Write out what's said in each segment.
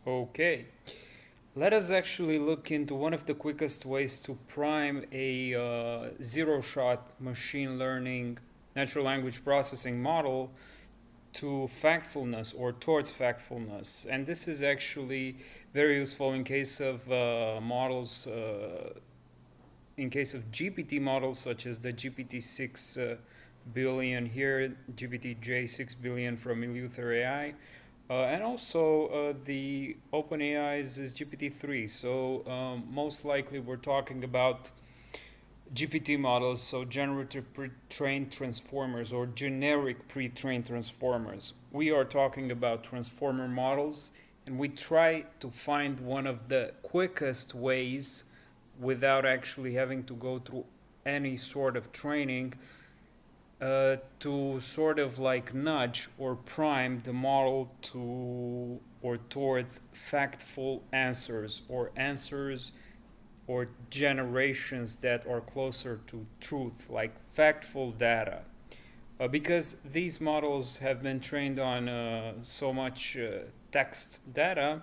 Okay, let us actually look into one of the quickest ways to prime a zero-shot machine learning natural language processing model to factfulness or towards factfulness. And this is actually very useful in case of models, in case of GPT models such as the GPT-6 billion here, GPT-J-6 billion from Eleuther AI. And also the OpenAI's is GPT-3. So most likely we're talking about GPT models, so generative pre-trained transformers or generic pre-trained transformers. We are talking about transformer models, and we try to find one of the quickest ways without actually having to go through any sort of training to sort of like nudge or prime the model to or towards factful answers or generations that are closer to truth, like factful data. Because these models have been trained on so much text data,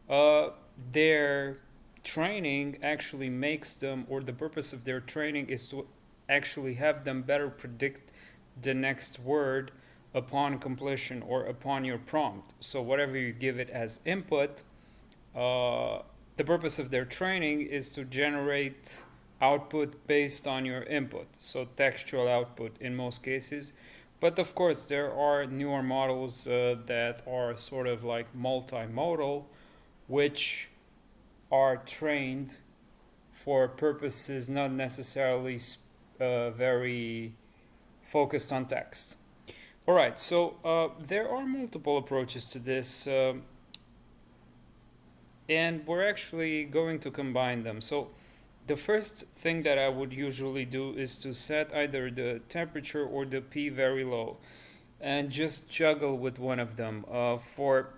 uh, their training actually makes them, or the purpose of their training is to actually have them better predict the next word upon completion or upon your prompt. So whatever you give it as input, the purpose of their training is to generate output based on your input, so textual output in most cases. But of course, there are newer models that are sort of like multimodal, which are trained for purposes not necessarily very focused on text. All right, so there are multiple approaches to this, and we're actually going to combine them. So the first thing that I would usually do is to set either the temperature or the P very low and just juggle with one of them. For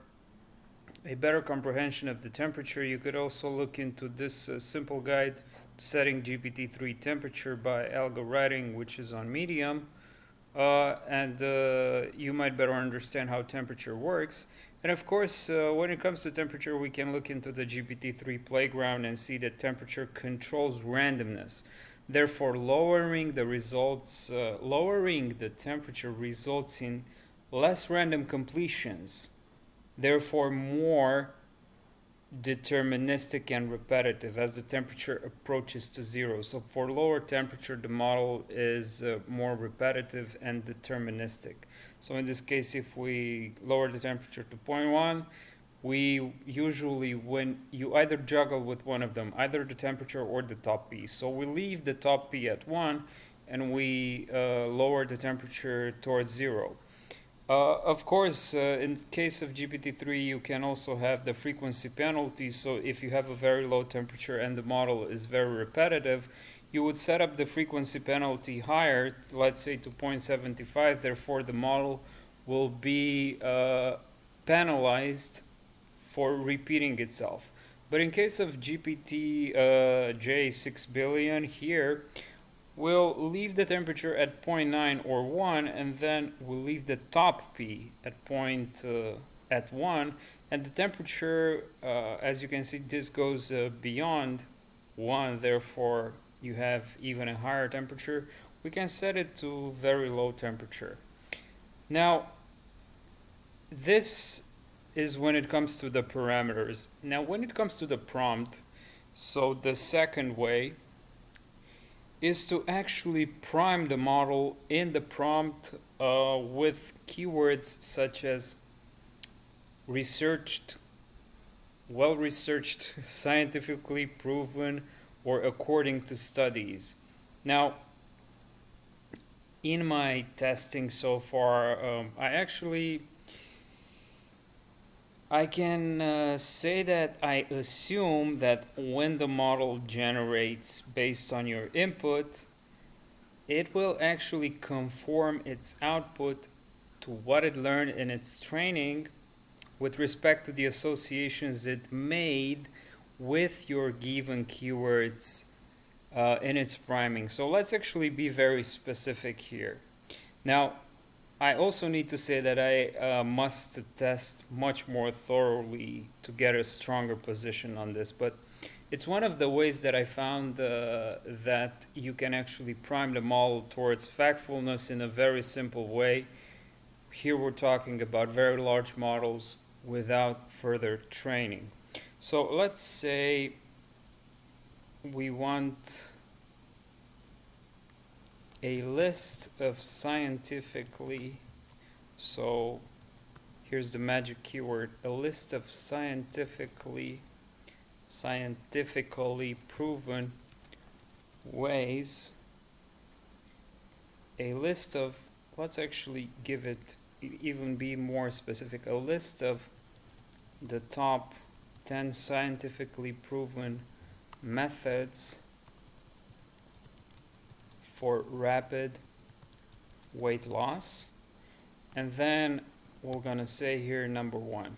a better comprehension of the temperature, you could also look into this simple guide to setting GPT-3 temperature by algo writing, which is on Medium. And you might better understand how temperature works. And of course, when it comes to temperature, we can look into the GPT-3 playground and see that temperature controls randomness. Therefore, lowering the temperature results in less random completions. Therefore, more deterministic and repetitive as the temperature approaches to zero. So for lower temperature, the model is more repetitive and deterministic. So in this case, if we lower the temperature to 0.1, we usually, when you either juggle with one of them, either the temperature or the top P. So we leave the top P at 1 and we lower the temperature towards 0. Of course, in case of GPT-3, you can also have the frequency penalty. So if you have a very low temperature and the model is very repetitive, you would set up the frequency penalty higher, let's say to 0.75. Therefore, the model will be penalized for repeating itself. But in case of GPT J6 billion here, we'll leave the temperature at 0.9 or 1, and then we'll leave the top P at 1, and the temperature, as you can see, this goes beyond 1, therefore you have even a higher temperature. We can set it to very low temperature. Now, this is when it comes to the parameters. Now, when it comes to the prompt, so the second way is to actually prime the model in the prompt with keywords such as researched, well researched, scientifically proven, or according to studies. Now, in my testing so far, I can say that I assume that when the model generates based on your input, it will actually conform its output to what it learned in its training with respect to the associations it made with your given keywords in its priming. So let's actually be very specific here. Now, I also need to say that I must test much more thoroughly to get a stronger position on this, but it's one of the ways that I found that you can actually prime the model towards factfulness in a very simple way. Here we're talking about very large models without further training. So let's say we want a list of scientifically, so here's the magic keyword, a list of scientifically proven ways, a list of, let's actually give it, even be more specific, a list of the top 10 scientifically proven methods for rapid weight loss. And then we're gonna say here number 1.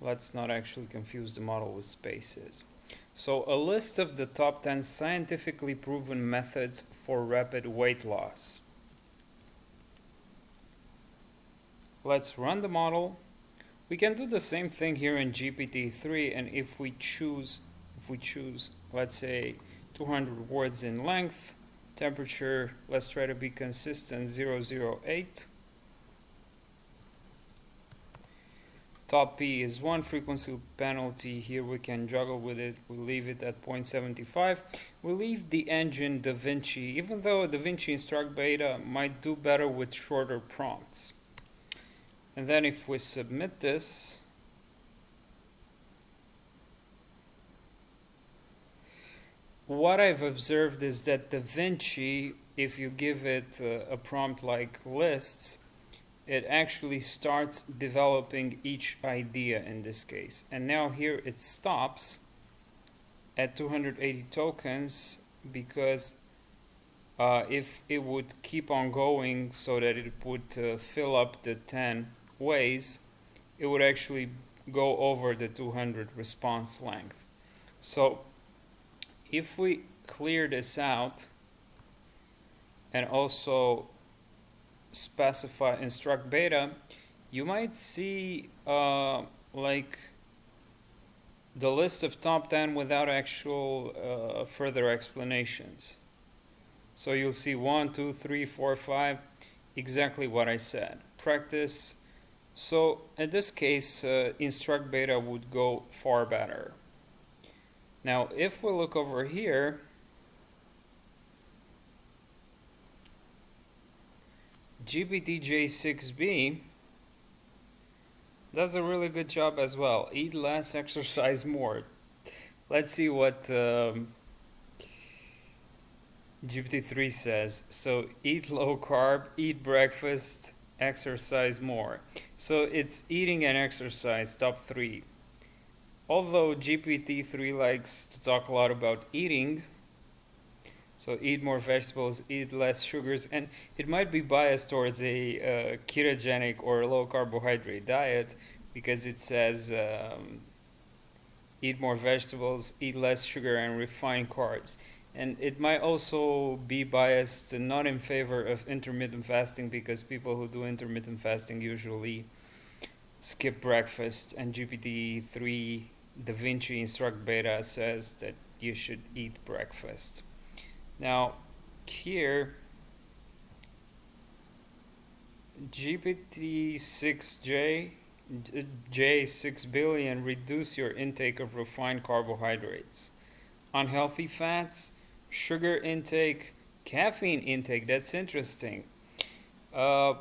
Let's not actually confuse the model with spaces. So a list of the top 10 scientifically proven methods for rapid weight loss. Let's run the model. We can do the same thing here in GPT-3, and if we choose, let's say 200 words in length, temperature, let's try to be consistent, 008. Top P is 1, frequency penalty, here we can juggle with it, we leave it at 0.75. We leave the engine DaVinci, even though DaVinci Instruct Beta might do better with shorter prompts. And then if we submit this, what I've observed is that DaVinci, if you give it a prompt like lists, it actually starts developing each idea in this case. And now here it stops at 280 tokens because if it would keep on going so that it would fill up the 10 ways, it would actually go over the 200 response length. So if we clear this out and also specify instruct beta, you might see like the list of top 10 without actual further explanations. So you'll see 1, 2, 3, 4, 5, exactly what I said. Practice. So in this case, instruct beta would go far better. Now, if we look over here, GPT-J-6B does a really good job as well. Eat less, exercise more. Let's see what GPT-3 says. So eat low carb, eat breakfast, exercise more. So it's eating and exercise, top 3. Although GPT-3 likes to talk a lot about eating, so eat more vegetables, eat less sugars, and it might be biased towards a ketogenic or low carbohydrate diet because it says eat more vegetables, eat less sugar and refined carbs. And it might also be biased and not in favor of intermittent fasting because people who do intermittent fasting usually skip breakfast, and GPT-3 DaVinci Instruct Beta says that you should eat breakfast. Now here GPT-J-6B and reduce your intake of refined carbohydrates, unhealthy fats, sugar intake, caffeine intake. That's interesting. Yeah,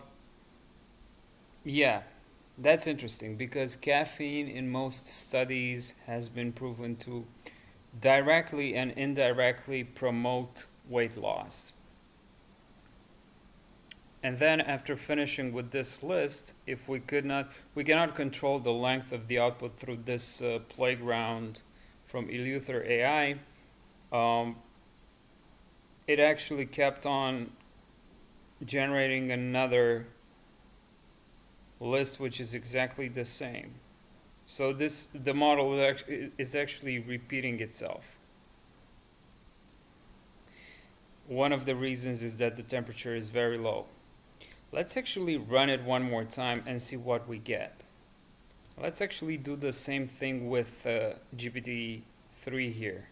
that's interesting because caffeine in most studies has been proven to directly and indirectly promote weight loss. And then after finishing with this list, if we cannot control the length of the output through this playground from Eleuther AI, it actually kept on generating another list which is exactly the same. So the model is actually repeating itself. One of the reasons is that the temperature is very low. Let's actually run it one more time and see what we get. Let's actually do the same thing with GPT-3 here.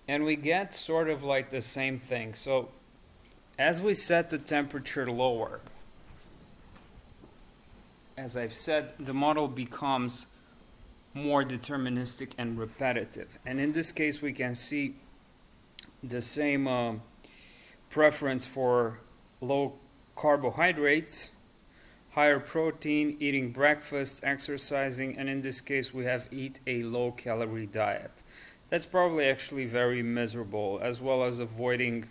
And we get sort of like the same thing. So as we set the temperature lower, as I've said, the model becomes more deterministic and repetitive. And in this case, we can see the same preference for low carbohydrates, higher protein, eating breakfast, exercising, and in this case, we have eat a low calorie diet. That's probably actually very miserable, as well as avoiding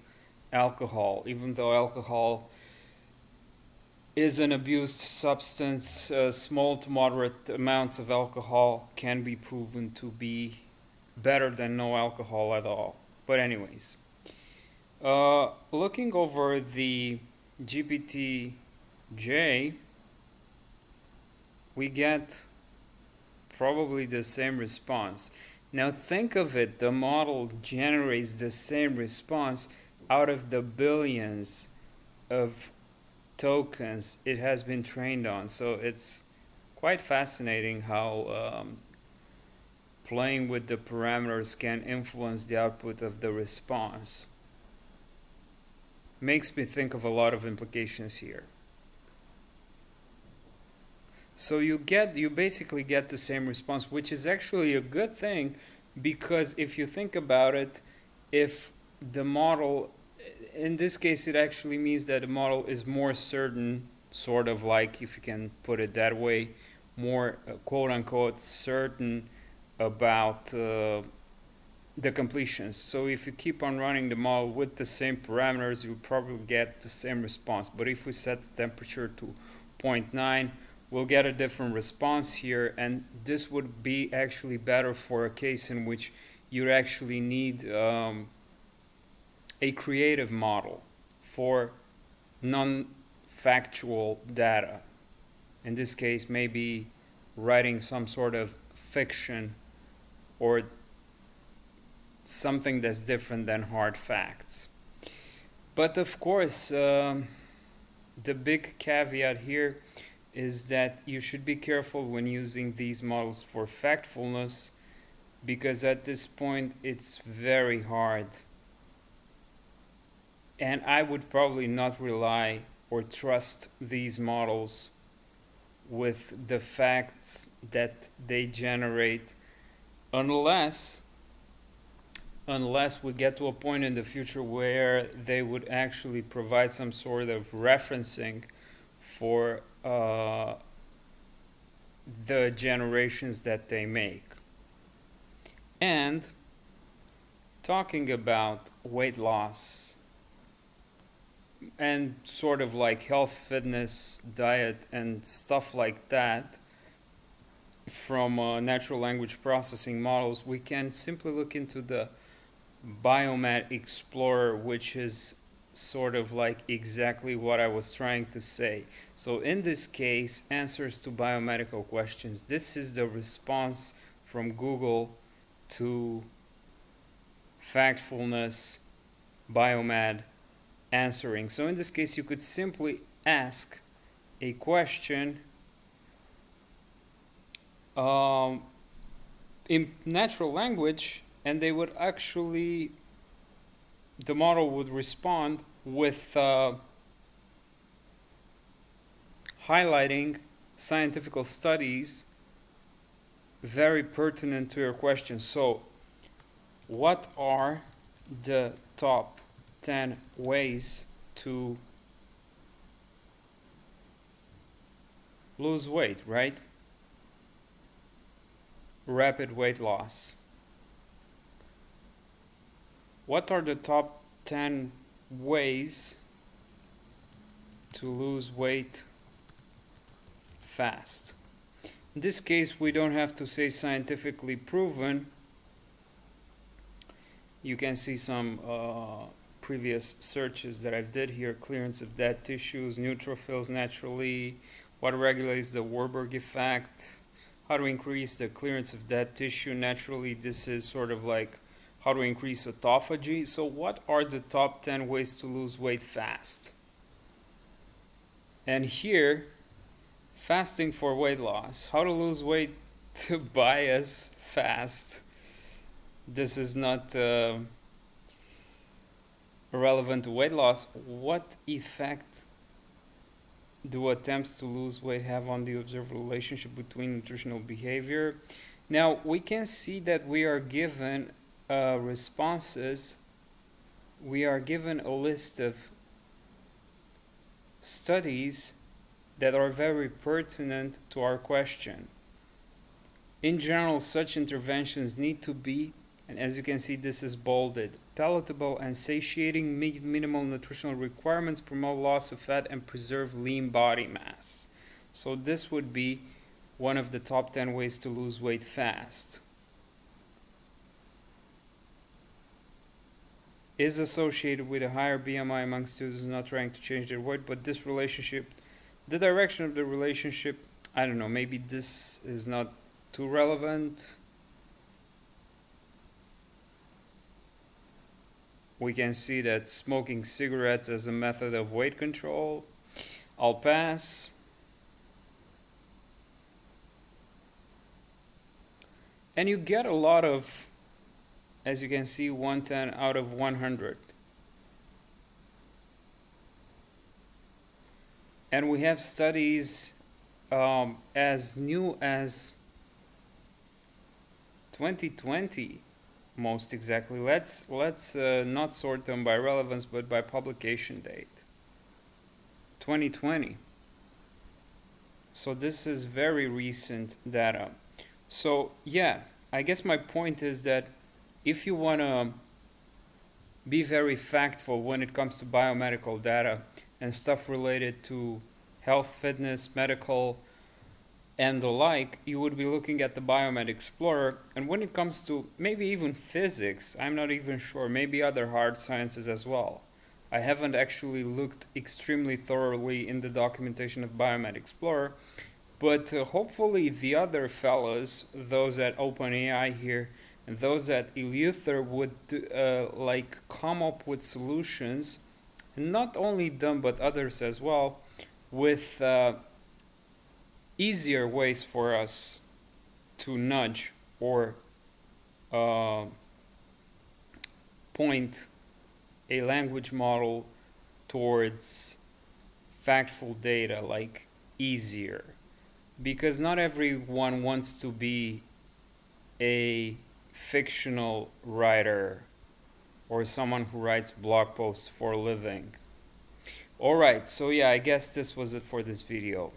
alcohol, even though alcohol is an abused substance. Small to moderate amounts of alcohol can be proven to be better than no alcohol at all. But anyways, looking over the GPT-J, we get probably the same response. Now think of it, the model generates the same response out of the billions of tokens it has been trained on. So it's quite fascinating how playing with the parameters can influence the output of the response. Makes me think of a lot of implications here. So you basically get the same response, which is actually a good thing, because if you think about it, if the model, in this case, it actually means that the model is more certain, sort of like, if you can put it that way, more quote unquote certain about the completions. So if you keep on running the model with the same parameters, you'll probably get the same response. But if we set the temperature to 0.9, we'll get a different response here, and this would be actually better for a case in which you actually need a creative model for non-factual data. In this case, maybe writing some sort of fiction or something that's different than hard facts. But of course, the big caveat here is that you should be careful when using these models for factfulness, because at this point it's very hard. And I would probably not rely or trust these models with the facts that they generate unless we get to a point in the future where they would actually provide some sort of referencing for the generations that they make. And talking about weight loss and sort of like health, fitness, diet, and stuff like that from natural language processing models, we can simply look into the Biomed Explorer, which is sort of like exactly what I was trying to say. So in this case, answers to biomedical questions. This is the response from Google to Factfulness, Biomed answering. So in this case, you could simply ask a question in natural language, and they would actually, the model would respond with highlighting scientific studies very pertinent to your question. So what are the top 10 ways to lose weight, right? Rapid weight loss. What are the top 10 ways to lose weight fast? In this case, we don't have to say scientifically proven. You can see some previous searches that I've did here. Clearance of dead tissues, neutrophils naturally, what regulates the Warburg effect, how to increase the clearance of dead tissue naturally. This is sort of like how to increase autophagy. So what are the top 10 ways to lose weight fast? And here, fasting for weight loss. How to lose weight to bias fast. This is not relevant to weight loss. What effect do attempts to lose weight have on the observed relationship between nutritional behavior? Now, we can see that we are given responses. We are given a list of studies that are very pertinent to our question. In general, such interventions need to be, and as you can see, this is bolded, palatable and satiating, meet minimal nutritional requirements, promote loss of fat, and preserve lean body mass. So this would be one of the top 10 ways to lose weight fast. Is associated with a higher BMI among students not trying to change their weight, but this relationship, the direction of the relationship, I don't know, maybe this is not too relevant. We can see that smoking cigarettes as a method of weight control. I'll pass. And you get a lot of, as you can see, 110 out of 100. And we have studies as new as 2020, most exactly. Let's not sort them by relevance, but by publication date. 2020. So this is very recent data. So yeah, I guess my point is that if you want to be very factful when it comes to biomedical data and stuff related to health, fitness, medical, and the like, you would be looking at the Biomed Explorer. And when it comes to maybe even physics, I'm not even sure, maybe other hard sciences as well. I haven't actually looked extremely thoroughly in the documentation of Biomed Explorer, but hopefully the other fellows, those at OpenAI here, and those at Eleuther would come up with solutions, and not only them but others as well, with easier ways for us to nudge or point a language model towards factful data, like easier. Because not everyone wants to be a fictional writer or someone who writes blog posts for a living. Alright, so yeah, I guess this was it for this video.